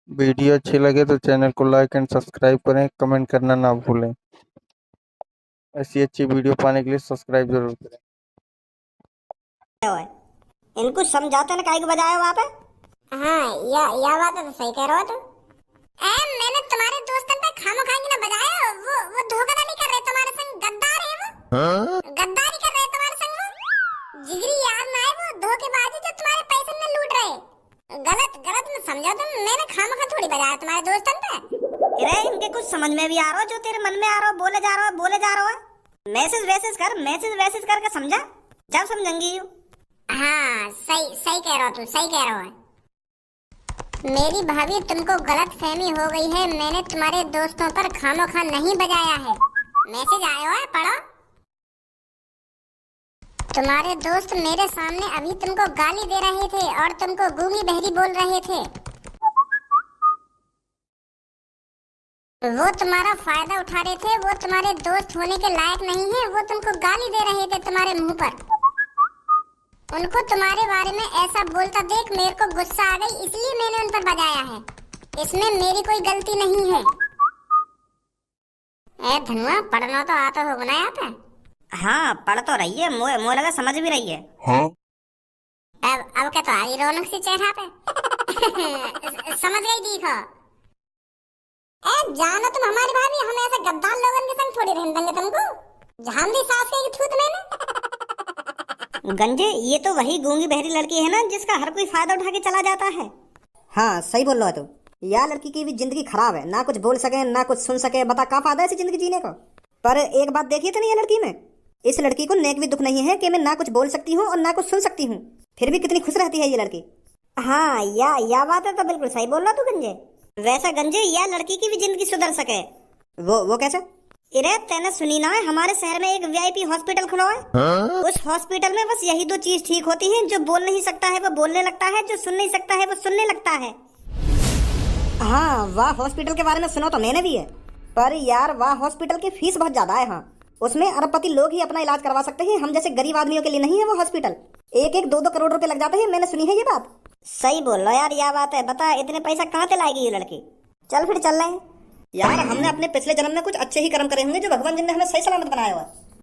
Video अच्छी लगे तो चैनल को लाइक एंड सब्सक्राइब करें, कमेंट करना ना भूलें। ऐसी अच्छी वीडियो पाने के लिए सब्सक्राइब जरूर करें। है। इनको समझाते ना काहे को बजाए वहाँ पे। हाँ, या बात है तो सही कह रहे हो तुम। मैंने तुम्हारे दोस्तन पे खामोखाई ना बजाया। वो धोखाधड़ी कर रहे तुम्हारे संग, गद्दार है वो। गद्दारी कर रहे तुम्हारे संग वो। जिगरी यार ना है वो, धोखेबाजी जो तुम्हारे पैसे में लूट रहे। गलत गलत में समझा तुम। मैंने खामोखा थोड़ी बजाया तुम्हारे दोस्तन पे। अरे इनके कुछ समझ में भी आ रहा हो, जो तेरे मन में आ रहा हो बोले जा रहा हो। मैसेज वैसेज करके समझा, जब समझेंगी यू। हाँ, सही सही कह रहा हो, तू सही कह रहा हो। मेरी भाभी, तुमको गलत फहमी हो गई है। मैंने तुम्हारे दोस्तों पर खामोखा नहीं बजाया है। मैसेज आया है, पढ़ो। तुम्हारे दोस्त मेरे सामने अभी तुमको गाली दे रहे थे और तुमको गूंगी बहरी बोल रहे थे। वो तुम्हारा फायदा उठा रहे थे। वो तुम्हारे दोस्त होने के लायक नहीं है। वो तुमको गाली दे रहे थे तुम्हारे मुंह पर। उनको तुम्हारे बारे में ऐसा बोलता देख मेरे को गुस्सा आ गई, इसलिए मैंने उन पर बजाया है। इसमें मेरी कोई गलती नहीं है। ए धनुआ, पढ़ना तो आता होगा ना यहाँ पे। हाँ, पढ़ तो रही है, मुझे लगा समझ भी रही है। हाँ? अब क्या तो आई रौनक सी चेहरा पे। समझ गई, देखो। जानो तुम हमारी भाभी, हम ऐसे गद्दार लोगों के संग थोड़ी रहने देंगे तुमको। झाम दी सास के थूत मैंने। गंजे, ये तो वही गूंगी बहरी लड़की है ना, जिसका हर कोई फायदा उठा के चला जाता है। हाँ, सही बोल रहा है तू। यार लड़की की भी जिंदगी खराब है, ना कुछ बोल सके ना कुछ सुन सके। बता क्या फायदा है इसी जिंदगी जीने को। पर एक बात देखी थी ना, ये लड़की में, इस लड़की को नेक भी दुख नहीं है कि मैं ना कुछ बोल सकती हूँ और ना कुछ सुन सकती हूँ, फिर भी कितनी खुश रहती है ये लड़की। हाँ, या बात है तो बिल्कुल सही बोल रहा तू गंजे। वैसा गंजे, या लड़की की भी जिंदगी सुधर सके। वो कैसे? अरे तेने सुनी ना है, हमारे शहर में एक वीआईपी हॉस्पिटल खुला है। उस हॉस्पिटल में बस यही दो चीज ठीक होती है। जो बोल नहीं सकता है वो बोलने लगता है, जो सुन नहीं सकता है वो सुनने लगता है। हाँ, वाह हॉस्पिटल के बारे में सुनो तो मैंने भी है। पर यार वाह हॉस्पिटल की फीस बहुत ज्यादा है। हाँ, उसमें अरबपति लोग ही अपना इलाज करवा सकते हैं, हम जैसे गरीब आदमियों के लिए नहीं है वो हॉस्पिटल। एक दो करोड़ रुपए लग जाते हैं, मैंने सुनी है ये बात। सही बोल रहा यार, यह बात है। बता इतने पैसा कहाँ से लाएगी ये लड़की। चल फिर चल रहे हैं। यार हमने अपने पिछले जन्म में कुछ अच्छे ही कर्म करे होंगे, जो भगवान जी ने हमें सही सलामत बनाया हुआ।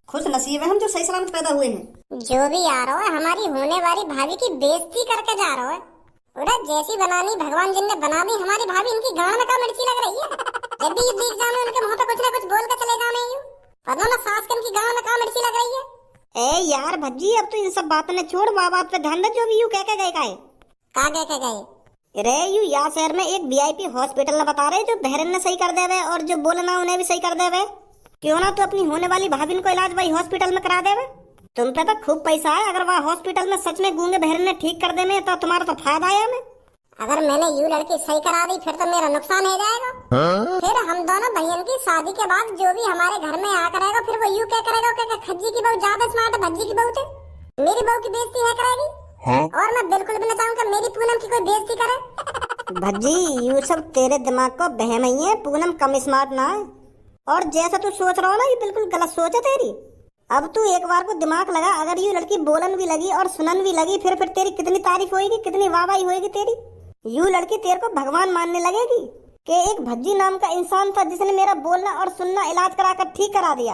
खुश नसीब है हम जो सही सलामत पैदा हुए हैं। जो भी आ रहा है, हमारी होने वाली भाभी की बेइज्जती करके जा रहा है। उड़ा जैसी बनानी भगवान जी ने बना दी हमारी भाभी। इनकी गांड में का मिर्ची लग रही है। जब भी देख जाने उनके मुंह पे कुछ ना कुछ बोल के चले जाने यूं। पता ना सास के इनकी गांड में का मिर्ची लग रही है। ए यार भज्जी, अब तो इन सब बातों ने छोड़, बात पे ध्यान दे। जो भी यूं कह के गए का कह गए रे यू। यहाँ शहर में एक वीआईपी हॉस्पिटल बता रहे, जो बहरन ने सही कर देवे और जो बोलना उन्हें भी सही कर देवे। क्यों ना तो अपनी होने वाली भाभी को इलाज वही हॉस्पिटल में करा देवे। तुम पे तो खूब पैसा है। अगर वह हॉस्पिटल में सच में गूंगे बहरन ने ठीक कर दे में, तो तुम्हारा तो फायदा है हमें। अगर मैंने यू लड़की सही करा दी फिर तो मेरा नुकसान हो जाएगा। फिर हम दोनों बहन की शादी के बाद जो भी हमारे घर में आ करेगा, फिर वो यू क्या करेगा कि खज्जी की बहू ज्यादा स्मार्ट है भज्जी की बहू थे। मेरी बहू की बेइज्जती है करेगी। हाँ? और मैं बिल्कुल भी न चाहूंगा मेरी पूनम की कोई बेइज्जती करे। भज्जी, यू सब तेरे दिमाग को बहम ही है। पूनम कम स्मार्ट ना है। और जैसा तू सोच रहा हो ना, ये बिल्कुल गलत सोच है तेरी। अब तू एक बार को दिमाग लगा, अगर ये लड़की बोलन भी लगी और सुनन भी लगी, फिर तेरी कितनी तारीफ होगी, कितनी वाहवाही होगी तेरी। यू लड़की तेरे को भगवान मानने लगेगी कि एक भज्जी नाम का इंसान था जिसने मेरा बोलना और सुनना इलाज कराकर ठीक करा दिया।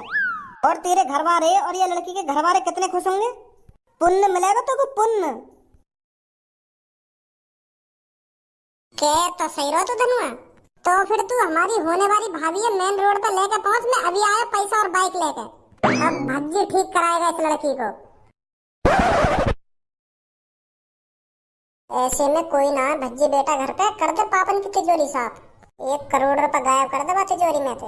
और तेरे घर वाले और ये लड़की के घर वाले कितने खुश होंगे। पुण्य मिलेगा तो पुण्य। क्या तो सही रहो तू धनुआ। तो फिर तू हमारी होने वाली भाभी है, मेन रोड पे लेके पहुंच। मैं अभी आया पैसा और बाइक लेके। अब भज्जी ठीक कराएगा इस लड़की को। ऐसे में कोई ना भज्जी बेटा घर पे कर दे पापन की तिजोरी साफ। 1 करोड़ रुपए गायब कर दे तिजोरी में से।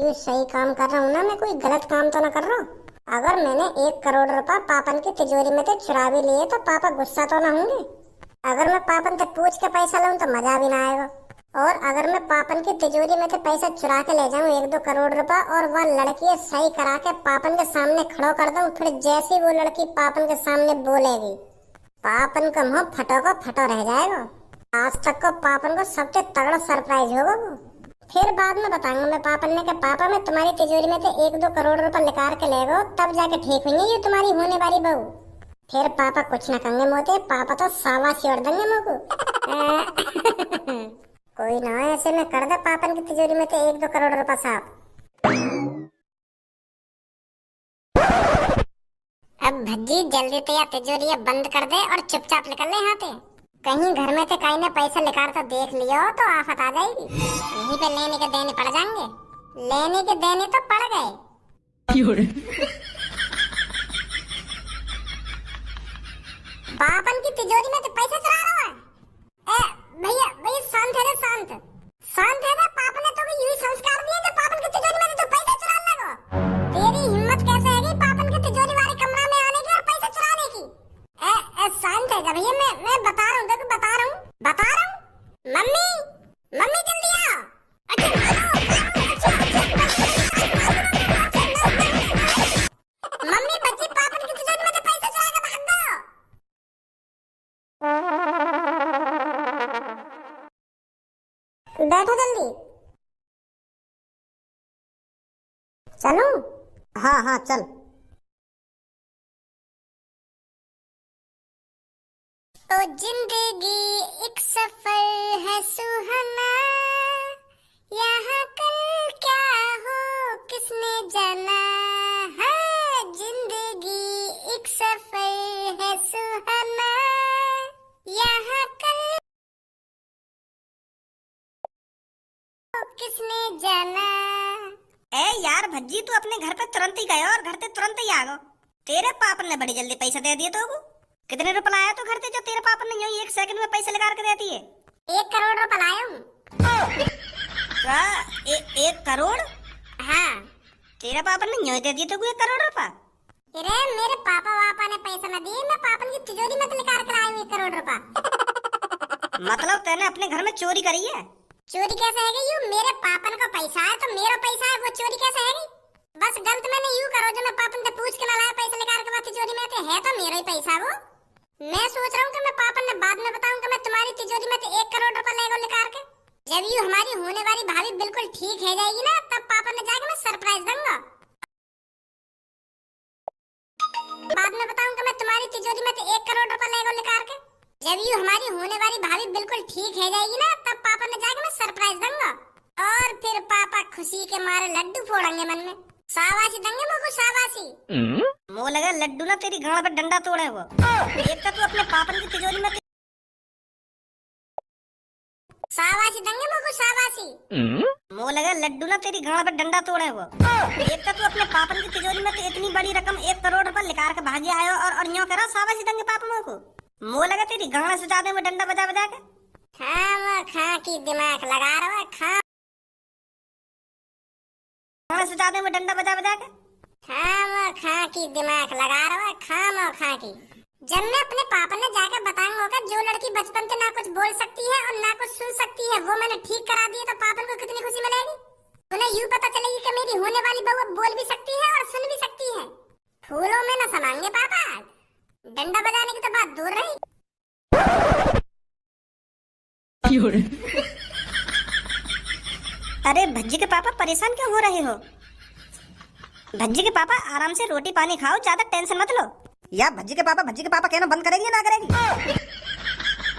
ये सही काम कर रहा हूँ ना मैं, कोई गलत काम तो ना कर रहा हूँ। अगर मैंने 1 करोड़ रुपए पापन की तिजोरी में से चुरा भी लिए तो पापा गुस्सा तो ना होंगे। अगर मैं पापन से पूछ के पैसा लूं तो मजा भी ना आएगा। और अगर मैं पापन की तिजोरी में से पैसा चुरा के ले जाऊं 1-2 करोड़ रुपए, और वह लड़की सही करा के पापन के सामने खड़ो कर दूं, फिर जैसे वो लड़की पापन के सामने बोलेगी, पापन का मुंह फटो को फटो रह जाएगा। आज तक को पापन को सबसे तगड़ा सरप्राइज होगा वो। फिर बाद में बताऊंगा मैं पापन ने कि पापा मैं तुम्हारी तिजोरी में से 1-2 करोड़ रुपए निकाल के ले गो, तब जाके ठीक होंगे ये तुम्हारी होने वाली बहू। फिर पापा कुछ ना कहेंगे मोते, पापा तो सावा छोड़ देंगे मुझको। कोई ना ऐसे में कर दे पापन की तिजोरी में तो 1-2 करोड़ रुपए साहब। अब भज्जी जल्दी तो या तिजोरी बंद कर दे और चुपचाप निकल ले यहाँ से। कहीं घर में से कहीं ने पैसा निकाल तो देख लियो तो आफत आ जाएगी। यहीं पे लेने के देने पड़ जाएंगे। लेने के देने तो पड़ गए। पापन की तिजोरी में तो पैसा चुरा रहा है। भैया भैया शांत है रे, शांत शांत है रे। पापन ने तो यही संस्कार दिए जो पापन की तिजोरी में तो पैसा चुराने लगो। तेरी हिम्मत कैसे है कि पापन की तिजोरी वाले कमरा में आने की और पैसा चुराने की? शांत है भैया, मैं बता रहा हूँ, देखो बता रहा हूँ। मम्मी मम्मी जल्दी आओ। मम्मी बच्ची पापन की तिजोरी में तो पैसा चुरा के भाग गए। बैठो जल्दी। चलूं? हाँ चल। ओ जिंदगी एक सफर है सुहाना, यहाँ कल क्या हो किसने जाना है। जिंदगी एक सफर है सुहाना, यहाँ कल किसने जाना। यार भज्जी तू अपने घर पे तुरंत ही गया और घर से तुरंत ही आ गो। तेरे पापन ने बड़ी जल्दी पैसा दे दिए तो कितने रुपए लाया तो घर से जो तेरे पापन ने यूं 1 सेकंड में पैसे लगा के देती है? 1 करोड़ रुपए लाया हूँ। क्या 1 करोड़? हाँ। तेरे पापन ने यूं दे दिए तो 1 करोड़ रुपए? अरे मेरे पापा वापा ने पैसा न दिए, मैं पापन की तिजोरी में निकाल कर लाया हूँ 1 करोड़ रुपए। मतलब तैने अपने घर में चोरी करी है? चोरी कैसे है गई? मेरे पापन का पैसा है तो मेरा पैसा है, वो चोरी कैसे है गई? बस गलत मैंने यूं करो जो मैं पापन से पूछ के ना लाया पैसे निकाल के तिजोरी में है तो मेरा ही पैसा वो। मैं सोच रहा हूँ कि मैं पापन ने बाद में बताऊंगा मैं तुम्हारी तिजोरी में 1 करोड़ रुपए ले गो निकाल के। जब ये हमारी होने वाली भाभी बिल्कुल ठीक है जाएगी ना तब पापन ने जाके मैं सरप्राइज दूंगा। बाद में बताऊंगा मैं तुम्हारी तिजोरी में 1 करोड़ रुपए ले गो निकाल के। जब ये हमारी होने वाली भाभी बिल्कुल ठीक है जाएगी ना तब पापा ने जाके मैं सरप्राइज दूंगा। और फिर पापा खुशी के मारे लड्डू फोड़ेंगे मन में। शाबाशी देंगे मुझको, शाबाशी। मुंह लगा लड्डू ना तेरी गांड पे डंडा तोड़े वो। एक तो अपने पापन की तिजोरी में शाबाशी देंगे मुझको, शाबाशी। मुंह लगा लड्डू ना तेरी गांड पे डंडा तोड़े वो। एक तो अपने पापन की तिजोरी में तो इतनी बड़ी रकम 1 करोड़ रुपए निकाल के भागे आयो और यूं करा शाबाशी देंगे पापा को। मुंह लगा तेरी गांड से ज्यादा में डंडा बजा बजा के। खा की दिमाग लगा रहा है, खा से ज्यादा में डंडा बजा बजा के। खा की दिमाग लगा रहा है, खा की। जब मैं अपने पापा ने जाकर बताऊंगा कि जो लड़की बचपन से ना कुछ बोल सकती है और ना कुछ सुन सकती है वो मैंने ठीक करा दिया तो पापा को कितनी खुशी मिलेगी। उन्हें यूं पता चलेगी कि मेरी होने वाली बहू बोल भी सकती है और सुन भी सकती है। फूलों में न समाएंगे पापा, डंडा बजाने की तो बात दूर रही। अरे भज्जी के पापा परेशान क्यों हो रहे हो? भज्जी के पापा आराम से रोटी पानी खाओ, ज्यादा टेंशन मत लो। या भज्जी के पापा कहना बंद करेंगे ना करेंगी?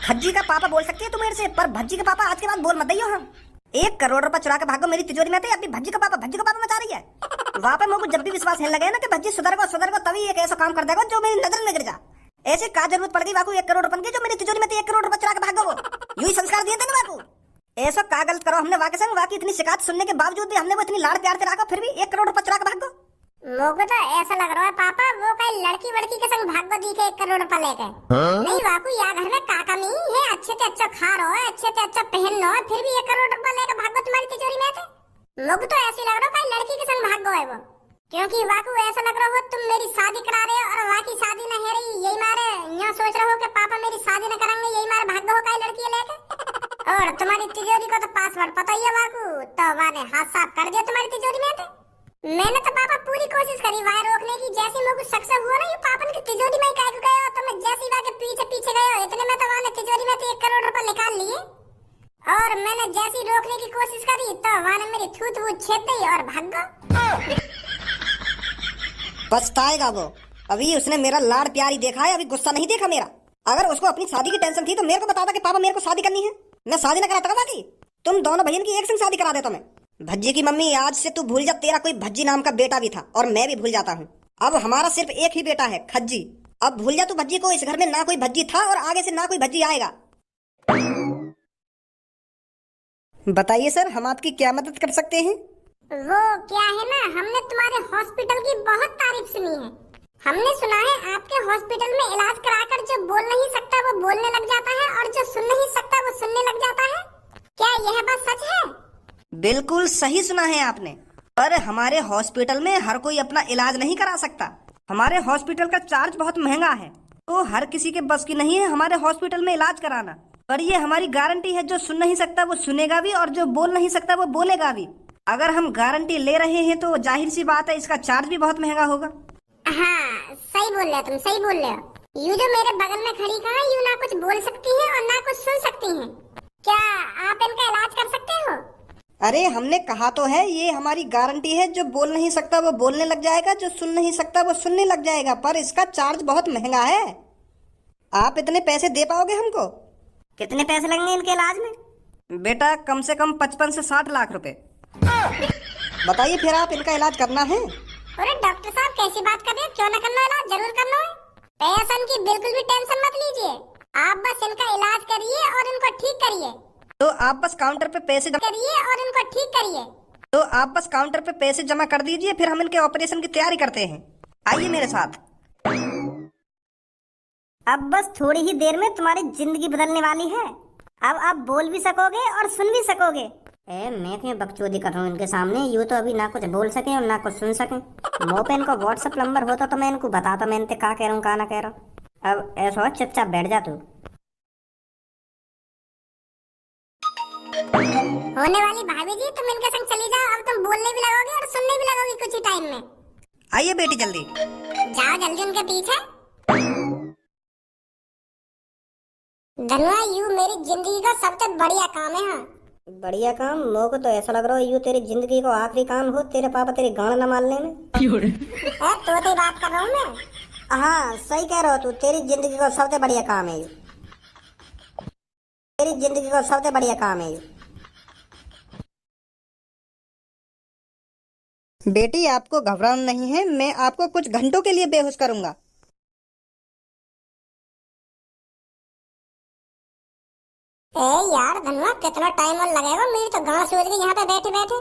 भज्जी का पापा बोल सकती है तुम मेरे से, पर भज्जी के पापा आज के बाद बोल मत दियो। हम 1 करोड़ रुपए चुरा के भागो मेरी तिजोरी में थे, अभी भज्जी का पापा मचा रही है। वहाँ पे मुझको जब भी विश्वास है लगे ना कि भज्जी सुधर गो तभी एक ऐसा काम कर देगा जो मेरी नजर में गिर जा। ऐसे का जरूरत पड़ गई वाकू 1 करोड़ रुपए की जो मेरी तिजोरी में थे 1 करोड़ रुपए चुरा के भागो। यू ही संस्कार दिए थे ना वाकू। ऐसा का गलत करो हमने वाके संग, वाकी इतनी शिकायत सुनने के बावजूद भी हमने वो इतनी लाड़ प्यार से रखा फिर भी 1 करोड़ रुपए चुरा के भागो। मुझको तो ऐसा लग रहा है पापा वो कहीं लड़की वड़की के संग भागो दी के 1 करोड़ रुपए लेके। नहीं वाकू या घर में काका नहीं है, अच्छे से अच्छा खा रहा है, अच्छे से अच्छा पहन रहा है, फिर भी 1 करोड़ रुपए लेके भागो तुम्हारी तिजोरी में थे। मुझको तो ऐसे लग रहा है कहीं लड़की के संग भागो है वो, क्योंकि वाकू ऐसा लग रहा हो तुम मेरी शादी करा रहे हो और वाकी शादी न है रही, यही मारे यहाँ सोच रहे हो कि पापा मेरी शादी न करेंगे, यही मारे भागो हो कहीं लड़की लेके। और तुम्हारी तिजोरी को तो पासवर्ड पता ही है वाकू, तो वाने हाथ साफ कर दिया तुम्हारी तिजोरी में थे। मैंने तो पापा पूरी कोशिश करी वहाँ रोकने की, जैसे मुझे सक्सेस हुआ ना ये पापन की तिजोरी में काहे गए तो मैं जैसे वहाँ के पीछे गए इतने में तो वहाँ तिजोरी में 1 करोड़ रुपए निकाल लिए। और मैंने जैसी रोकने की कोशिश करी तो वहाँ ने मेरी थूत वूत छेद दी और भाग गया। पछताएगा वो, अभी उसने मेरा लाड़ प्यार ही देखा है, अभी गुस्सा नहीं देखा मेरा। अगर उसको अपनी शादी की टेंशन थी तो मेरे को बताता कि पापा मेरे को शादी करनी है, मैं शादी न कराता बाकी। तुम दोनों भैया की एक संग शादी करा देता मैं। भज्जी की मम्मी, आज से तू भूल जा तेरा कोई भज्जी नाम का बेटा भी था, और मैं भी भूल जाता हूँ। अब हमारा सिर्फ एक ही बेटा है, खज्जी। अब भूल जा तू भज्जी को, इस घर में ना कोई भज्जी था और आगे से ना कोई भज्जी आएगा। बताइए सर, हम आपकी क्या मदद कर सकते हैं? वो क्या है ना, हमने तुम्हारे हॉस्पिटल की बहुत तारीफ सुनी है। हमने सुना है आपके हॉस्पिटल में इलाज कराकर जो बोल नहीं सकता वो बोलने लग जाता है, और जो सुन नहीं सकता वो सुनने लग जाता है। क्या यह बात सच है? बिल्कुल सही सुना है आपने। पर हमारे हॉस्पिटल में हर कोई अपना इलाज नहीं करा सकता। हमारे हॉस्पिटल का चार्ज बहुत महंगा है, तो हर किसी के बस की नहीं है हमारे हॉस्पिटल में इलाज कराना। पर ये हमारी गारंटी है, जो सुन नहीं सकता वो सुनेगा भी, और जो बोल नहीं सकता वो बोलेगा भी। अगर हम गारंटी ले रहे हैं तो जाहिर सी बात है इसका चार्ज भी बहुत महंगा होगा। हाँ, सही बोल रहे हो तुम, सही बोल रहे हो। यू जो मेरे बगल में खड़ी कहा, यू ना कुछ बोल सकती है और ना कुछ सुन सकती है। क्या आप इनका इलाज कर सकते हो? अरे हमने कहा तो है, ये हमारी गारंटी है। जो बोल नहीं सकता वो बोलने लग जाएगा, जो सुन नहीं सकता वो सुनने लग जाएगा। पर इसका चार्ज बहुत महंगा है। आप इतने पैसे दे पाओगे हमको? कितने पैसे लगेंगे इनके इलाज में? बेटा कम से कम 55 से 60 लाख रुपए। बताइए फिर, आप इनका इलाज करना है? अरे डॉक्टर साहब, कैसी बात कर रहे हो? क्यों ना करना इलाज, जरूर करना है। पैसन की बिल्कुल भी टेंशन मत लीजिए। आप बस इनका इलाज करिए और इनको ठीक करिए। तो आप बस काउंटर पे पैसे करिए और इनको ठीक करिए। तो आप बस काउंटर पे पैसे जमा कर दीजिए, फिर हम इनके ऑपरेशन की तैयारी करते हैं। आइए मेरे साथ। अब बस थोड़ी ही देर में तुम्हारी जिंदगी बदलने वाली है। अब आप बोल भी सकोगे और सुन भी सकोगे। मैं क्यों बकचोदी कर रहा हूँ इनके सामने? यू तो अभी ना कुछ बोल सके और ना कुछ सुन सके। मुँह पे इनको व्हाट्सएप नंबर होता तो मैं इनको बताता मैं इनसे क्या कह रहा हूँ क्या ना कह रहा हूँ। अब ऐसा हो, चुपचाप बैठ जा तू। होने वाली भाभी जी, तुम इनके संग चली जाओ। अब तुम बोलने भी लगोगे और सुनने भी लगोगी कुछ ही टाइम में। आइए बेटी जल्दी। जाओ जल्दी उनके पीछे। धनुआ, यू मेरी जिंदगी का सबसे बढ़िया काम है। हाँ, बढ़िया काम? मोह को तो ऐसा लग रहा है यू तेरी जिंदगी को आखिरी काम हो, तेरे पापा तेरी गांड न मारने में। तो बात कर रहा हूँ मैं। हाँ सही कह रहा हो तू, तेरी जिंदगी को सबसे बढ़िया काम है यू। तेरी जिंदगी को सबसे बढ़िया काम है यू। बेटी आपको घबराना नहीं है, मैं आपको कुछ घंटों के लिए बेहोश करूंगा। ए यार धनुआ, कितना टाइम और लगेगा? मेरी तो गांड सूझ गई यहाँ पे बैठे बैठे।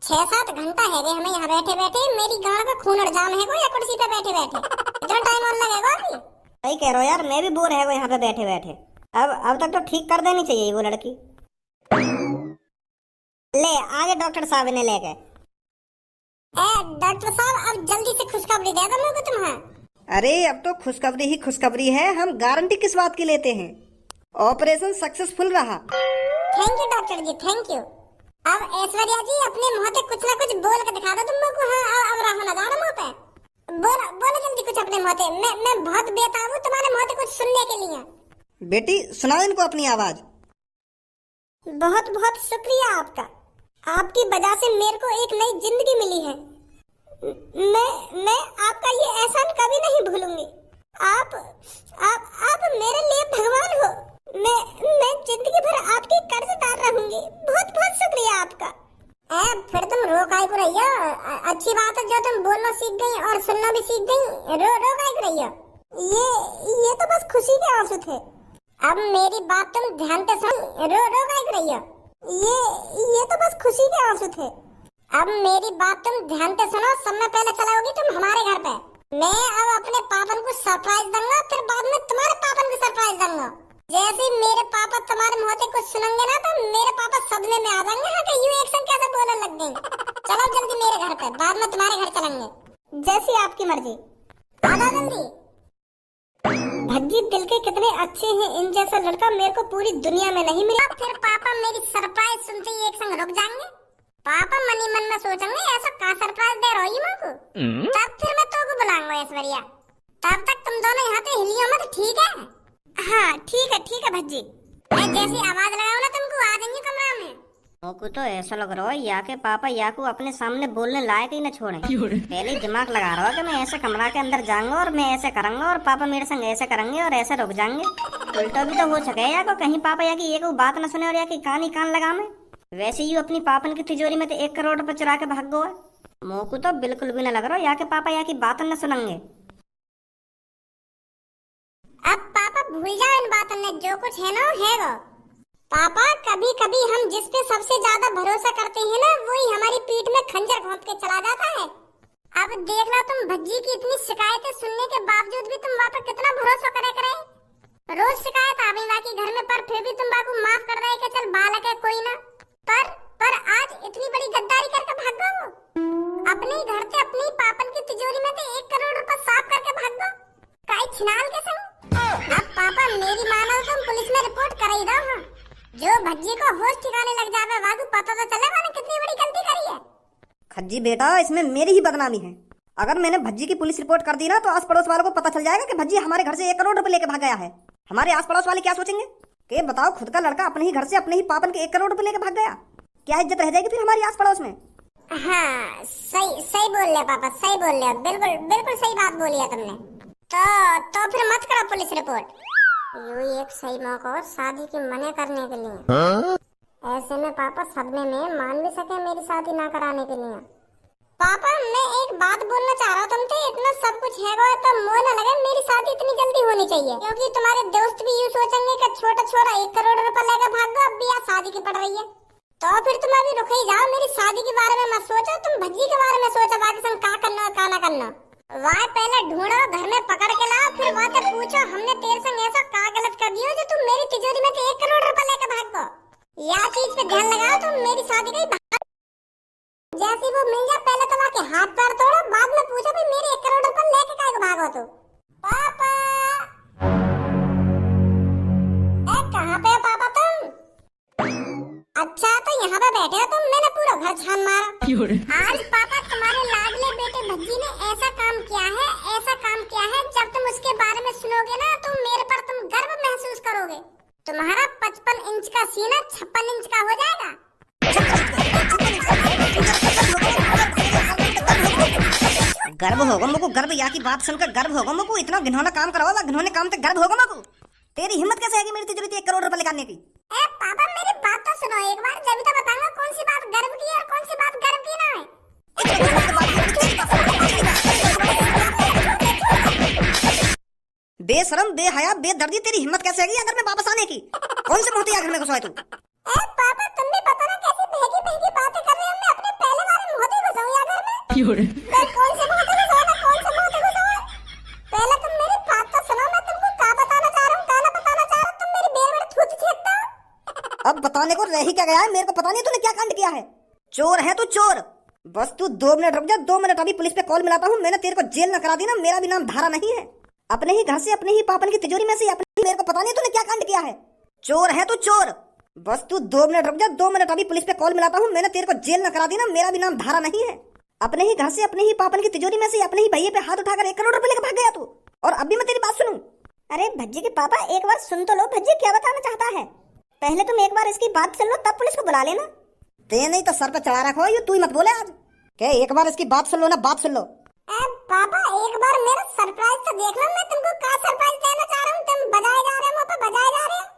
6-7 घंटा है हमें यहाँ बैठे बैठे। मेरी गांड का खून और जाम है को या कुर्सी पे बैठे बैठे। कितना टाइम और लगेगा अभी? सही कह रहे हो यार, मैं भी बोर है वो यहाँ पे बैठे बैठे। अब तक तो ठीक कर देनी चाहिए वो लड़की। ले आगे डॉक्टर साहब ने लेके। डॉक्टर साहब, अब जल्दी से खुशखबरी दे दो मेरे को तुम्हें। अरे अब तो खुशखबरी ही खुशखबरी है। हम गारंटी किस बात की लेते हैं? ऑपरेशन सक्सेसफुल रहा। Thank you doctor ji, thank you. अब ऐश्वर्या जी, अपने मुंह से कुछ ना कुछ बोल के दिखा दो तुम लोग को। हाँ, अब रहो ना जाना मुंह पे। बोलो बोलो जल्दी कुछ अपने मुंह से। मैं बहुत बेताब हूँ तुम्हारे मुंह से कुछ सुनने के लिए। बेटी सुनाओ इनको अपनी आवाज। बहुत बहुत शुक्रिया आपका। आपकी वजह से मेरे को एक नई जिंदगी मिली है। मैं आपका ये एहसान कभी नहीं भूलूंगी। आप मेरे लिए भगवान हो। मैं जिंदगी भर आपकी कर्जदार रहूंगी। बहुत बहुत शुक्रिया आपका। फिर तुम रो काहे को रही हो? अच्छी बात है जो तुम बोलना सीख गई और सुनना भी सीख गई। रो काहे को रही हो? ये तो बस खुशी के आंसू थे। अब मेरी बात तुम ध्यान से सुन। रो काहे को रही हो? ये तो बस खुशी के आंसू थे। अब मेरी बात तुम ध्यान से सुनो। समय पहले चलाओगी तुम हमारे घर पे। मैं अब अपने पापन को सरप्राइज दूंगा, फिर बाद में तुम्हारे पापन को सरप्राइज दूंगा। जैसे मेरे पापा तुम्हारे मुंह से कुछ सुनेंगे ना, तो मेरे पापा सदमे में आ जाएंगे। हाँ, कि यू एक्शन कैसे बोलने लग गए। चलो जल्दी मेरे घर पे, बाद में तुम्हारे घर चलेंगे। जैसी आपकी मर्जी। आ जाओ जल्दी। भज्जी दिल के कितने अच्छे हैं। इन जैसा लड़का मेरे को पूरी दुनिया में नहीं मिला। फिर पापा मेरी सरप्राइज सुनते ही एक संग रुक जाएंगे। पापा मन ही मन में सोचेंगे ऐसा का सरप्राइज दे रही माँ को। तब फिर मैं तो को बुलाऊंगा ऐश्वर्या। तब तक तुम दोनों यहाँ पे हिलियो मत, ठीक है? हाँ ठीक है भज्जी। मैं जैसी आवाज लगाऊं ना तुमको आ जाएंगे कमरा में। मोको तो ऐसा लग रहा है या के पापा या को अपने सामने बोलने लायक ही न छोड़े। पहले दिमाग लगा रहा है कि मैं ऐसे कमरा के अंदर जाऊंगा और मैं ऐसे करूंगा और पापा मेरे संग ऐसे करेंगे और ऐसे रुक जाएंगे। उल्टा भी तो हो सके या को कहीं पापा या की ये को बात न सुने और या की कान ही कान लगा में। वैसे ही अपनी पापन की तिजोरी में तो 1 करोड़ रुपए चुरा के भाग गो है। मोह को तो बिल्कुल भी ना लग रहा या के पापा या की बात न सुनेंगे। अब पापा भूल जाओ इन बातों में, जो कुछ है ना है वो। पापा कभी कभी हम जिस पे सबसे ज्यादा भरोसा करते हैं ना, वही हमारी पीठ में खंजर घोंप के चला जाता है। अब देख लो तुम भज्जी की इतनी शिकायतें सुनने के बावजूद भी तुम वहाँ पर कितना भरोसा करे। रोज शिकायत आवी बाकी घर में, पर फिर भी तुम बाबू माफ कर रहे कि चल बालक है कोई ना। पर आज इतनी बड़ी गद्दारी करके भाग गो। अपने ही घर से अपनी पापन की तिजोरी में से 1 करोड़ रुपए साफ करके भाग गो। काई छिनाल के संग। अब पापा मेरी मानो तुम पुलिस में रिपोर्ट कर ही दो। जो भज्जी को होश ठिकाने लग जावे वागू पता तो चलेगा ना कितनी बड़ी गलती करी है। खज्जी बेटा, इसमें मेरी ही बदनामी है। अगर मैंने भज्जी की पुलिस रिपोर्ट कर दी ना, तो आस पड़ोस वालों को पता चल जाएगा कि भज्जी हमारे घर से 1 करोड़ रुपए लेके भाग गया है। हमारे आस पड़ोस वाले क्या सोचेंगे कि बताओ, खुद का लड़का अपने ही घर से अपने ही पापन के 1 करोड़ रुपए लेके भाग गया। क्या इज्जत रह जाएगी फिर हमारी आस पड़ोस में। हाँ सही बोल रहे पापा, सही बोल रहे, बिल्कुल सही बात बोली है तुमने। तो फिर मत करो पुलिस रिपोर्ट। यही एक सही मौका हो शादी की मना करने के लिए। ऐसे में पापा सदमे में मान भी सके मेरी शादी ना कराने के लिए। पापा मैं एक बात बोलना चाह रहा हूँ तुमसे, इतना सब कुछ है तो मोह न लगे मेरी शादी इतनी जल्दी होनी चाहिए, क्योंकि तुम्हारे दोस्त भी यूँ सोचेंगे कि छोटा छोरा 1 करोड़ रुपए लेकर भाग गो, अब भी यहाँ शादी की पड़ रही है। तो फिर तुम अभी रुक ही जाओ, मेरी शादी के बारे में मत सोचो, तुम भज्जी के बारे में सोचो, बाकी संग क्या करना क्या ना करना। वहाँ पहले ढूंढो, घर में पकड़ के लाओ, फिर वहाँ से पूछो हमने तेरे संग ऐसा क्या गलत कर दिया जो तुम मेरी तिजोरी में से 1 करोड़ रुपए लेकर भाग गो। यह चीज पे ध्यान लगाओ, तुम मेरी शादी का जैसे वो मिल जाए पहले तो वहाँ के हाथ पैर तोड़ो, बाद में पूछो भी मेरे 1 करोड़ रुपए लेके काहे को भागो तू। पापा कहाँ पे हो पापा तुम? अच्छा तो यहाँ पे बैठे हो तुम, मैंने पूरा घर छान मारा। आज पापा तुम्हारे लाडले बेटे भज्जी ने ऐसा काम किया है, जब तुम उसके बारे में सुनोगे ना तो मेरे पर तुम गर्व महसूस करोगे। तुम्हारा 55 इंच का सीना 56 इंच का हो जाएगा। गर्व होगा मुझको, गर्व या की बात सुनकर गर्व होगा मुझको। इतना घिनौना काम करोगा, घिनौने काम तक गर्व होगा मुझको। तेरी हिम्मत कैसे है कि मेरी तिजोरी 1 करोड़ रुपए निकालने की। पापा मेरी बात तो सुनो एक बार, जब तो बताऊंगा कौन सी बात गर्व की है और कौन सी बात गर्व की ना है। बेशरम बेहया बेदर्दी, तेरी हिम्मत कैसे है घर में वापस आने की। कौन से मोहती घर में घुसा है तू? पापा तुम भी पता ना कैसी बहकी बातें कर रहे हो। मैं अपने पहले वाले मोहती घुसाऊं या घर में? मैं कौन से मोहती घुसाऊं ना कौन से मोहती घुसाऊं? पहले तुम मेरी बात तो सुनो, मैं तुमको क्या बताना चाह रहा हूं, क्या ना बताना चाह रहा हूं। तुम मेरी बेर में थूक छेदता हो। अब बताने को रह ही क्या गया है, मेरे को पता नहीं तूने क्या कांड किया है। चोर है तू चोर। बस तू 2 मिनट रुक जा, 2 मिनट अभी पुलिस पे कॉल मिलाता हूँ। मैंने तेरे को जेल न करा दी ना, मेरा भी नाम धारा नहीं है। अपने ही घर से अपने ही पापन की तिजोरी में से अपने, मेरे को पता नहीं तूने क्या कांड किया है। चोर है तू चोर। बस तू 2 मिनट रुक जा, 2 मिनट अभी पुलिस पे कॉल मिलाता हूँ। मैंने तेरे को जेल न करा दी ना, मेरा भी नाम धारा नहीं है। अपने ही घर से अपने ही पापन की तिजोरी में से अपने ही भैये पे हाथ उठाकर 1 करोड़ रुपए लेकर भाग गया तू। और अभी मैं तेरी बात सुनूं? अरे भज्जी के पापा एक बार सुन तो लो, भज्जी क्या बताना चाहता है। पहले तुम एक बार इसकी बात सुन लो, तब पुलिस को बुला लेना। ते नहीं तो सर पे चढ़ा रखो, ये तू ही मत बोले आज। क्या एक बार इसकी बात सुन लो ना, बात सुन लो। पापा एक बार मेरा सरप्राइज तो देख लो, मैं तुमको क्या सरप्राइज देना चाह रहा हूँ। तुम बजाए जा रहे हो, मुझ पे बजाए जा रहे हो।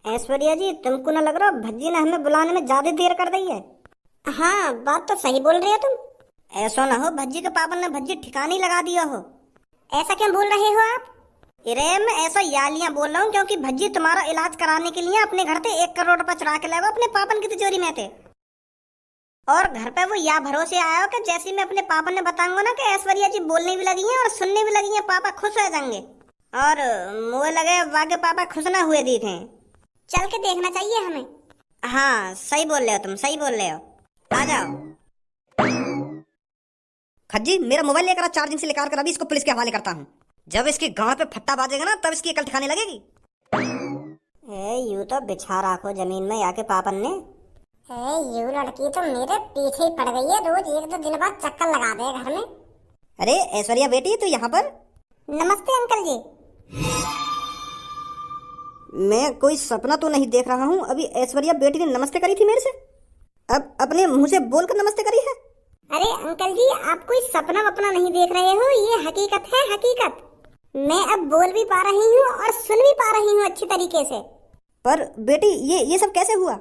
ऐश्वर्या जी, तुमको न लग रहा भज्जी ने हमें बुलाने में ज्यादा देर कर दी है? हाँ बात तो सही बोल रही हो तुम। ऐसा ना हो भज्जी के पापा ने भज्जी ठिकाने लगा दिया हो। ऐसा क्यों बोल रहे हो आप? अरे मैं ऐसा यालियां बोल रहा हूँ क्योंकि भज्जी तुम्हारा इलाज कराने के लिए अपने घर से 1 करोड़ रुपए चुरा के लाया अपने पापन की तिजोरी में थे। और घर पे वो या भरोसे आया हो कि जैसे मैं अपने पापा ने बताऊंगा ना कि ऐश्वर्या जी बोलने भी लगी हैं और सुनने भी लगी हैं, पापा खुश हो जाएंगे। और मुझे लगे वाके पापा खुश ना हुए दी थे। चल के देखना चाहिए हमें। हाँ सही बोल रहे हो तुम, सही बोल रहे हो। आ जाओ। खज्जी मेरा मोबाइल लेकर चार्जिंग से निकाल कर अभी इसको पुलिस के हवाले करता हूँ। जब इसकी गांव पे फट्टा बाजेगा ना, तब इसकी अकल ठिकाने लगेगी। यूं तो बिछा रखो जमीन में आके पापन ने। यूं लड़की तो मेरे पीछे ही पड़ गई है, रोज 1-2 दिन बाद चक्कर लगा दे घर में। अरे ऐश्वर्या बेटी, तू यहाँ पर? नमस्ते अंकल जी। मैं कोई सपना तो नहीं देख रहा हूँ? अभी ऐश्वर्या बेटी ने नमस्ते करी थी मेरे से, अब अपने मुंह से बोलकर नमस्ते करी है। अरे अंकल जी, आप कोई सपना वपना नहीं देख रहे हो, ये हकीकत है, हकीकत। मैं अब बोल भी पा रही हूँ और सुन भी पा रही हूँ अच्छी तरीके से। पर बेटी ये सब कैसे हुआ?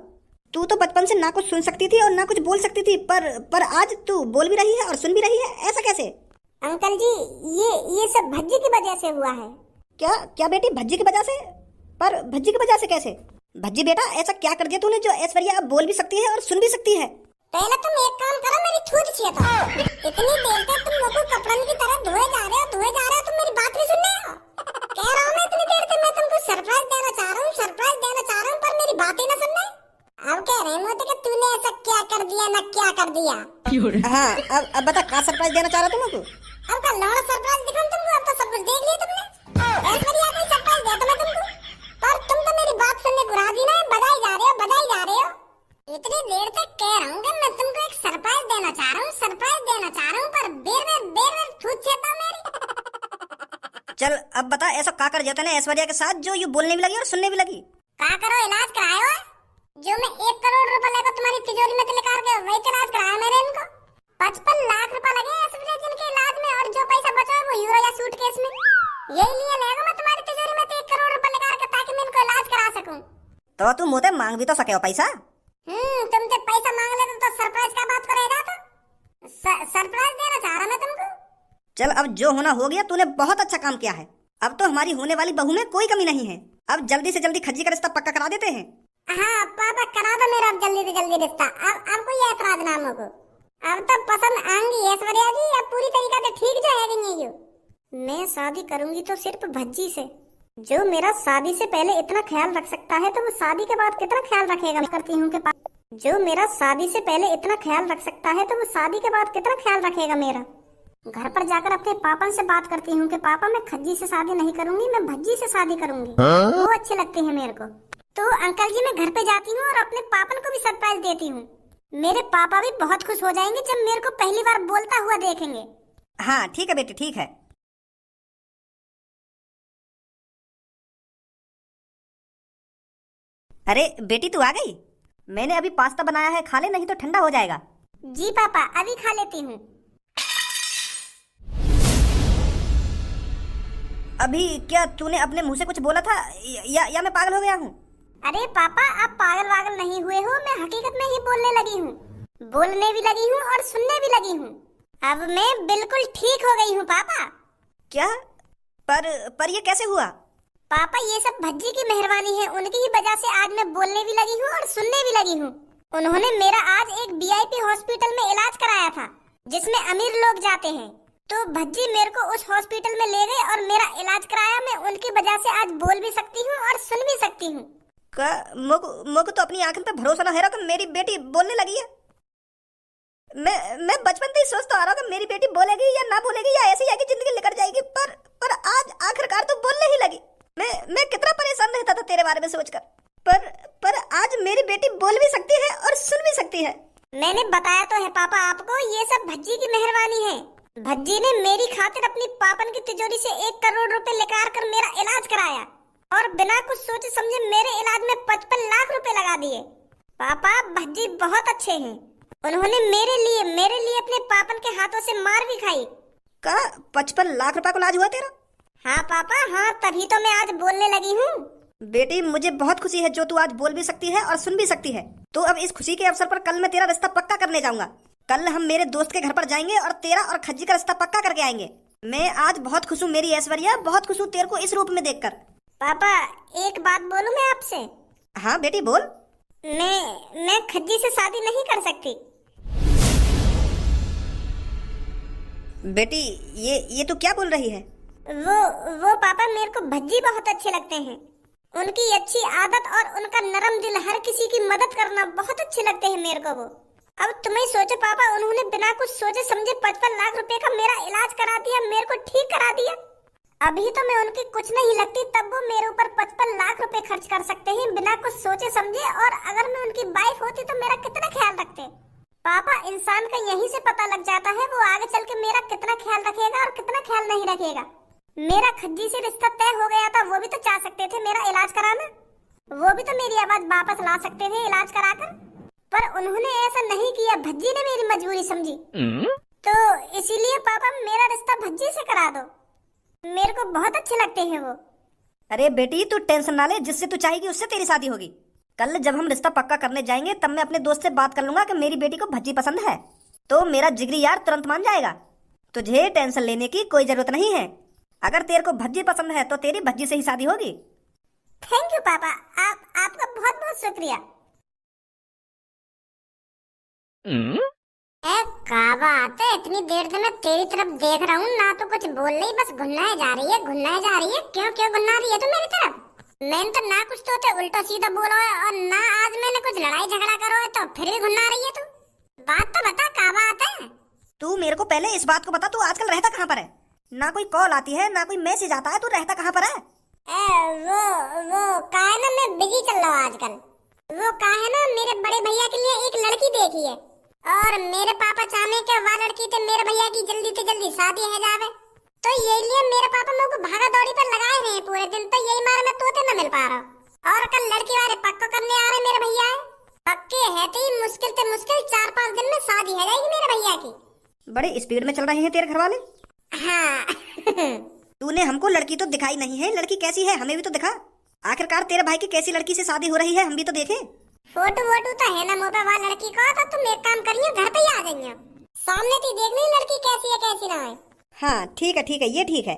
तू तो बचपन से ना कुछ सुन सकती थी और ना कुछ बोल सकती थी, पर आज तू बोल भी रही है और सुन भी रही है, ऐसा कैसे? अंकल जी, ये सब भज्जी की वजह से हुआ है। क्या बेटी, भज्जी की वजह से? पर भज्जी की वजह से कैसे? भज्जी बेटा, ऐसा क्या कर दिया तूने जो ऐश्वर्या अब बोल भी सकती है और सुन भी सकती है? पहले तुम एक काम करो, मेरी थूक छिया तो। इतनी देर तक तुम लोगों को कपड़न की तरह धोए जा रहे हो, तुम मेरी बात नहीं सुन रहे हो। कह रहा हूँ मैं इतनी देर से, मैं तुमको सरप्राइज देना चाह रहा हूँ, पर मेरी बातें ना सुन रहे। अब कह रहे हो कि तूने ऐसा क्या कर दिया, ना क्या कर दिया। हाँ, अब बता, क्या सरप्राइज देना चाह रहा तुमको? अब का लौड़ा सरप्राइज दिखाऊं तुमको? अब तो सब कुछ देख लिया तुमने। ऐश्वर्या कोई सरप्राइज दे तो मैं तुमको, पर तुम तो मेरी बात सुनने को राजी ना, बधाई जा रहे हो। इतनी देर तक कह रहा हूँ कि मैं तुमको एक सरप्राइज देना चाह रहा हूँ, पर बेर थूक छेता मेरी। चल अब बता, ऐसा का कर जाता है ऐश्वर्या के साथ जो ये बोलने भी लगी और सुनने भी लगी? का करो, इलाज करायो है? जो मैं 1 करोड़ रुपए लेकर तुम्हारी तिजोरी में निकाल के वही इलाज कराया मैंने इनको। 55 लाख रुपए लगे ऐश्वर्या जिनके इलाज में, और जो पैसा बचा है वो यूरो या सूटकेस में। यही लिए लेगा मैं तुम्हारी तिजोरी में 1 करोड़ रुपए निकाल के, ताकि मैं इनको इलाज करा सकूं। तो तुम मुझे मांग भी तो सके हो पैसा? तुमसे पैसा मांग ले तो सरप्राइज का बात करेगा? तो सरप्राइज देना चाह रहा मैं तुमको। चल अब जो होना हो गया, तूने बहुत अच्छा काम किया है। अब तो हमारी होने वाली बहू में कोई कमी नहीं है। अब जल्दी से जल्दी खज्जी का रिश्ता पक्का करा देते हैं। हाँ पापा, करा दो मेरा अब जल्दी से जल्दी रिश्ता। अब कोई ऐतराज ना हो। अब तो पसंद आएंगी ऐश्वर्या जी, अब पूरी तरीका से ठीक जो है ये। मैं शादी करूंगी तो सिर्फ भज्जी से। जो मेरा शादी से पहले इतना ख्याल रख सकता है, तो वो शादी के बाद कितना ख्याल रखेगा? करती हूँ कि जो मेरा शादी से पहले इतना ख्याल रख सकता है, तो वो शादी के बाद कितना ख्याल रखेगा मेरा? घर पर जाकर अपने पापा से बात करती हूँ कि पापा, मैं खज्जी से शादी नहीं करूंगी, मैं भज्जी से शादी करूंगी। वो अच्छे लगते हैं मेरे को। तो अंकल जी, मैं घर पे जाती हूँ और अपने पापा को भी सरप्राइज देती हूँ। मेरे पापा भी बहुत खुश हो जाएंगे जब मेरे को पहली बार बोलता हुआ देखेंगे। हाँ ठीक है बेटी, ठीक है। अरे बेटी, तू आ गई? मैंने अभी पास्ता बनाया है, खा ले, नहीं तो ठंडा हो जाएगा। जी पापा, अभी खा लेती हूँ। अभी क्या तूने अपने मुंह से कुछ बोला था, या मैं पागल हो गया हूँ? अरे पापा, आप पागल वागल नहीं हुए हो, मैं हकीकत में ही बोलने लगी हूँ, बोलने भी लगी हूँ और सुनने भी लगी हूँ। अब मैं बिल्कुल ठीक हो गई हूँ पापा। क्या? पर ये कैसे हुआ? पापा, ये सब भज्जी की मेहरबानी है, उनकी ही वजह से आज मैं बोलने भी लगी हूँ और सुनने भी लगी हूँ। उन्होंने मेरा आज एक VIP हॉस्पिटल में इलाज कराया था, जिसमें अमीर लोग जाते हैं। तो भज्जी मेरे को उस हॉस्पिटल में ले गए और मेरा इलाज कराया। मैं उनकी वजह से आज बोल भी सकती हूँ और सुन भी सकती हूँ। मोको तो अपनी आंखों पे भरोसा ना है कि मेरी बेटी बोलने लगी है। मैं बचपन से ही सोचता आ रहा हूँ कि मेरी बेटी बोलेगी या ना बोलेगी, या ऐसे ही आगे जिंदगी निकल जाएगी, पर आज आखिरकार तो बोलने ही लगी। मैं कितना परेशान रहता था तेरे बारे में सोचकर, पर आज मेरी बेटी बोल भी सकती है और सुन भी सकती है। मैंने बताया तो है पापा आपको, ये सब भज्जी की मेहरबानी है। भज्जी ने मेरी खातिर अपनी पापन की तिजोरी से 1 करोड़ रुपए निकाल कर मेरा इलाज कराया, और बिना कुछ सोचे समझे मेरे इलाज में 55 लाख रुपए लगा दिए। पापा, भज्जी बहुत अच्छे हैं। उन्होंने मेरे लिए अपने पापन के हाथों से मार भी खाई। का 55 लाख रुपए को इलाज हुआ तेरा? हाँ पापा, हाँ, तभी तो मैं आज बोलने लगी हूँ। बेटी, मुझे बहुत खुशी है जो तू आज बोल भी सकती है और सुन भी सकती है। तो अब इस खुशी के अवसर पर कल मैं तेरा रिश्ता पक्का करने जाऊंगा। कल हम मेरे दोस्त के घर पर जाएंगे और तेरा और खज्जी का रिश्ता पक्का करके आएंगे। मैं आज बहुत खुश हूँ मेरी ऐश्वर्या, बहुत खुश हूँ तेरे को इस रूप में देखकर। पापा, एक बात बोलूं मैं आपसे? हाँ बेटी, बोल। मैं खज्जी से शादी नहीं कर सकती। बेटी, ये तू क्या बोल रही है? वो पापा, मेरे को भज्जी बहुत अच्छे लगते हैं। उनकी अच्छी आदत और उनका नरम दिल, हर किसी की मदद करना बहुत अच्छे लगते हैं मेरे को वो। अब तुम्हें सोचो पापा, उन्होंने बिना कुछ सोचे समझे 55 लाख रुपए का मेरा इलाज करा दिया, मेरे को ठीक करा दिया। अभी तो मैं उनकी कुछ नहीं लगती, तब वो मेरे ऊपर 55 लाख रुपए खर्च कर सकते हैं बिना कुछ सोचे समझे, और अगर मैं उनकी वाइफ होती तो मेरा कितना ख्याल रखते। पापा, इंसान का यहीं से पता लग जाता है वो आगे चल के मेरा कितना कितना ख्याल रखेगा और कितना ख्याल नहीं रखेगा। मेरा खज्जी से रिश्ता तय हो गया था, वो भी तो चाह सकते थे मेरा इलाज कराना, वो भी तो मेरी आवाज वापस ला सकते थे इलाज कराकर, पर उन्होंने ऐसा नहीं किया। भज्जी ने मेरी मजबूरी समझी, तो इसीलिए पापा मेरा रिश्ता भज्जी से करा दो, मेरे को बहुत अच्छे लगते हैं वो। अरे बेटी तू टेंशन ना ले, जिससे तू चाहेगी उससे तेरी शादी होगी। कल जब हम रिश्ता पक्का करने जाएंगे तब मैं अपने दोस्त से बात कर लूंगा कि मेरी बेटी को भज्जी पसंद है, तो मेरा जिगरी यार तुरंत मान जाएगा। तुझे टेंशन लेने की कोई जरूरत नहीं है। अगर तेरे को भज्जी पसंद है तो तेरी भज्जी से ही शादी होगी। थैंक यू पापा, आपका बहुत बहुत शुक्रिया। क्या बात है, इतनी देर से मैं तेरी तरफ देख रहा हूँ ना, तो कुछ बोल रही, बस घुन्नाए जा रही है घुन्नाए जा रही है। क्यों क्यों घुन्ना रही है तू मेरी तरफ? मैंने तो ना कुछ तो उल्टा सीधा बोला है और ना आज मैंने कुछ लड़ाई झगड़ा करो है, तो फिर भी घुन्ना रही है तू। बात तो बता, क्या बात है? तू मेरे को पहले इस बात को बता, तू आजकल रहता कहाँ पर है? ना कोई कॉल आती है ना कोई मैसेज आता है, तू रहता कहाँ पर है? वो का है ना, मैं बिजी चल रहा हूँ आजकल। वो का है ना, मेरे बड़े भैया के लिए एक लड़की देखी है और मेरे पापा चाहने के वह लड़की तो मेरे भैया की जल्दी से जल्दी शादी है जावे, तो यही लिए मेरे पापा मेरे को भागा दौड़ी पर लगाए रहे हैं पूरे दिन, तो यही मारे मैं तोते न मिल पा रहा हूँ। और कल लड़की वाले पक्को करने आ रहे मेरे भैया है, पक्के है तो मुश्किल से मुश्किल 4-5 दिन में शादी है जाएगी मेरे भैया की। बड़े स्पीड में चल रहे हैं तेरे घर वाले। हाँ तूने हमको लड़की तो दिखाई नहीं है, लड़की कैसी है हमें भी तो दिखा। आखिरकार तेरे भाई की कैसी लड़की से शादी हो रही है, हम भी तो देखें। फोटो वोटो तो है ना मुँह पे वहाँ लड़की का, तो तुम एक काम करिए घर पे ही आ जाइए, सामने तो देख ली लड़की कैसी है कैसी ना है। हाँ ठीक है ये ठीक है।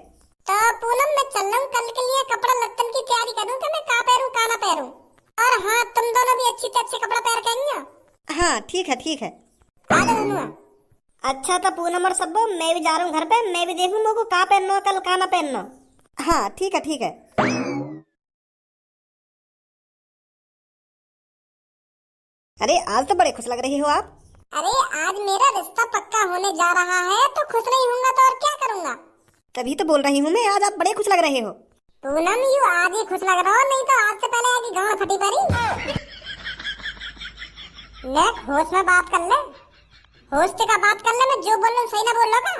तो पूनम मैं चल रहा हूँ, कल के लिए कपड़ा लत्तन की तैयारी करूँ कि मैं का पहनूं का ना पहनूं। और हाँ तुम दोनों भी अच्छी अच्छे कपड़ा पहन के आइए। हाँ ठीक है। आ जाओ। अच्छा तो पूनम और सब्बो मैं भी जा रहा हूँ घर पे, मैं भी देखूँ लोगों को का पहनना कल का ना पहनना। हाँ ठीक है। अरे आज तो बड़े खुश लग रही हो आप। अरे आज मेरा रिश्ता पक्का होने जा रहा है, तो खुश नहीं होऊंगा तो और क्या करूंगा? तभी तो बोल रही हूँ मैं, आज आप बड़े खुश लग रहे हो। पूनम यू आज ही खुश लग रहा हो, नहीं तो आज से पहले आगे गाँव फटी पड़ी। ले होश में बात कर ले, होश से का बात कर ले, मैं जो बोल रहा हूँ सही ना बोल रहा का?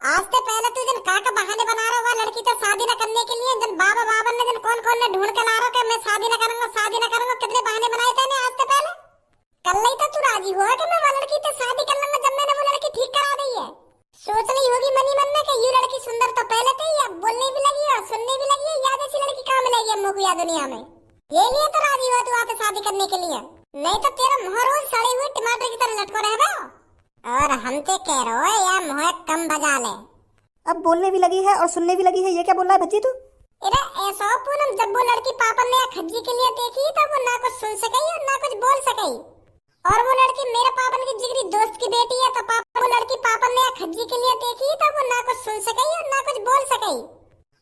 आज से पहले तू जन का बहाने बना रहा होगा लड़की तो शादी न करने के लिए, जन बाबा ने जन कौन ने ढूंढ के ला रहा कि मैं शादी न करूंगा, कितने बहाने बनाए थे आज से पहले। कल नहीं तो तू राजी हुआ कि मैं वो लड़की तो शादी कर लूंगा जब मैंने वो लड़की ठीक करा दी है। सोच रही होगी मनी मन में कि ये लड़की सुंदर तो पहले थी, अब बोलने भी लगी और सुनने भी लगी है, याद ऐसी लड़की कहाँ मिलेगी हमको या दुनिया में। ये लिए तो राजी हुआ तू आके शादी करने के लिए, नहीं तो तेरा मुँह रोज सड़े हुए टमाटर की तरह लटको रह गया। और हम तो कह रहे हो या मुँह कम बजा ले। अब बोलने भी लगी है और सुनने भी लगी है, ये क्या बोल रहा है बच्ची तू? अरे ऐसा पूनम, जब वो लड़की पापा ने खज्जी के लिए देखी तो वो ना कुछ सुन सकी और ना कुछ बोल सकी, और वो लड़की मेरे पापा की जिगरी दोस्त की बेटी है, तो वो लड़की पापा ने खज्जी के लिए देखी तो वो ना कुछ सुन सकी और ना कुछ बोल सकी,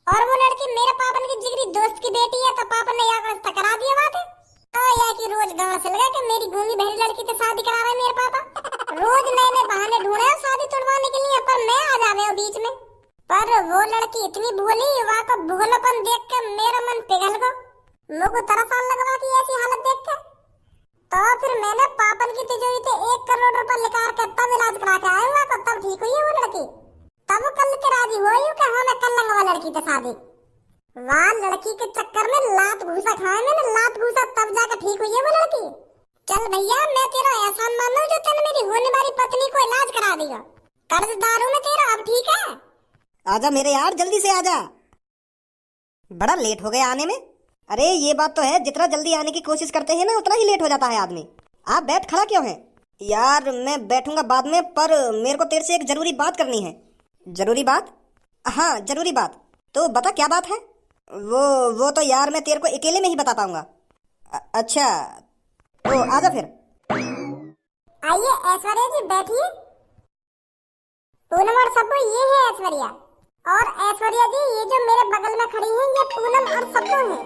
और वो लड़की मेरे पापा की जिगरी दोस्त की बेटी है, तो पापा ने यहाँ रिश्ता करा दिया बात है। तो या कि रोज गाँव से लगा कि मेरी गूंगी बहरी लड़की से शादी करा रहे मेरे पापा, रोज नए नए बहाने ढूंढे शादी तुड़वाने के लिए, पर मैं आ जावे बीच में। पर वो लड़की इतनी भोली, वहाँ का भोलापन देख के मेरा मन पिघल गया, मेरे को तरस आने लगा कि ऐसी हालत देख के। तो फिर मैंने पापन की तिजोरी से 1 करोड़ रुपए निकाल कर तब इलाज करा के आऊंगा, तो तब ठीक हुई है वो लड़की, तब कल के राजी हुई कि हाँ मैं कर लूंगा वो लड़की से शादी। वहाँ लड़की के चक्कर में लात घूसा खाया मैंने, लात घूसा तब जाकर ठीक हुई है वो लड़की। चल भैया मैं तेरा एहसान मानू जो तूने मेरी होने वाली पत्नी को इलाज करा दिया, कर्जदार हूं मैं तेरा, अब ठीक है? आजा मेरे यार, जल्दी से आजा, बड़ा लेट हो गया आने में। अरे ये बात तो है, जितना जल्दी आने की कोशिश करते हैं ना उतना ही लेट हो जाता है आदमी। आप बैठ खड़ा क्यों हैं? यार मैं बैठूंगा बाद में, पर मेरे को तेरे से एक जरूरी बात करनी है। जरूरी बात? हाँ जरूरी बात। तो बता क्या बात है? वो तो यार मैं तेरे को अकेले में ही बता पाऊंगा। अच्छा तो आजा फिर। आइए ऐश्वर्या जी बैठिए। पूनम और सब्बू ये है ऐश्वर्या, और ऐश्वर्या जी ये जो मेरे बगल में खड़ी हैं ये पूनम और सब्बू हैं।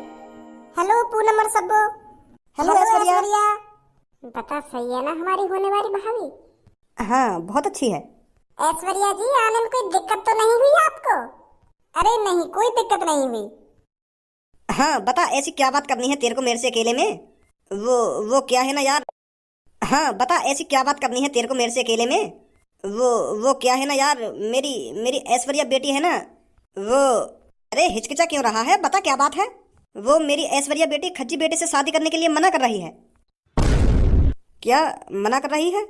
हेलो पूनम और सब्बू। हेलो ऐश्वर्या। बता सही है ना हमारी होने वाली भाभी? हाँ बहुत अच्छी है। ऐश्वर्या जी आने में कोई दिक्कत तो नहीं हुई आपको? अरे नहीं कोई दिक्कत नहीं हुई। हाँ बता ऐसी क्या बात करनी है तेरे को मेरे से अकेले में? वो क्या है ना यार। हाँ बता ऐसी क्या बात करनी है तेरे को मेरे से अकेले में? वो क्या है ना यार, मेरी मेरी ऐश्वर्या बेटी है ना वो। अरे हिचकिचा क्यों रहा है, बता क्या बात है। वो मेरी ऐश्वर्या बेटी खज्जी बेटे से शादी करने के लिए मना कर रही है। क्या मना कर रही है?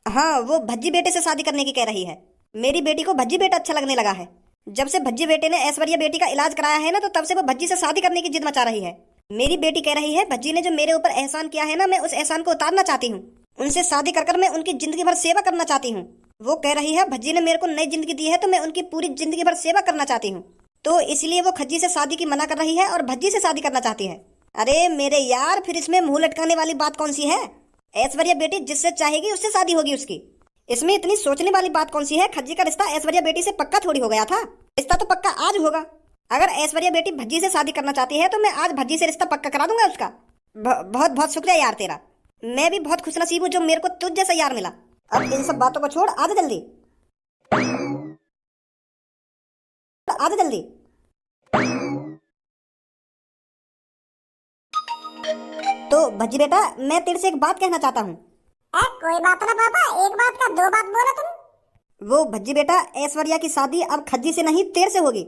हाँ, वो भज्जी बेटे से शादी करने की कह रही है। मेरी बेटी को भज्जी बेटा अच्छा लगने लगा है। जब से भज्जी बेटे ने ऐश्वर्या बेटी का इलाज कराया है ना, तो तब से वो भज्जी से शादी करने की जिद मचा रही है। मेरी बेटी कह रही है भज्जी ने जो मेरे ऊपर एहसान किया है ना, मैं उस एहसान को उतारना चाहती हूँ। उनसे शादी कर मैं उनकी जिंदगी भर सेवा करना चाहती हूँ। वो कह रही है भज्जी ने मेरे को नई जिंदगी दी है, तो मैं उनकी पूरी जिंदगी भर सेवा करना चाहती हूँ। तो इसलिए वो खज्जी से शादी की मना कर रही है और भज्जी से शादी करना चाहती है। अरे मेरे यार, फिर इसमें मुंह लटकाने वाली बात कौन सी है? ऐश्वर्या बेटी जिससे चाहेगी उससे शादी होगी उसकी। इसमें इतनी सोचने वाली बात कौन सी है? खज्जी का रिश्ता ऐश्वर्या बेटी से पक्का थोड़ी हो गया था। रिश्ता तो पक्का आज होगा। अगर ऐश्वर्या बेटी भज्जी से शादी करना चाहती है तो मैं आज भज्जी से रिश्ता पक्का करा दूंगा उसका। बहुत बहुत शुक्रिया यार तेरा। मैं भी बहुत खुशनसीब हूँ जो मेरे को तुझ जैसा यार मिला। अब इन सब बातों को छोड़, आ जा जल्दी, आ जा जल्दी। तो भज्जी बेटा, मैं तेरे से एक बात कहना चाहता हूँ। कोई बात ना पापा, एक बात का दो बात बोलो तुम। वो भज्जी बेटा, ऐश्वर्या की शादी अब खज्जी से नहीं तेरे से होगी।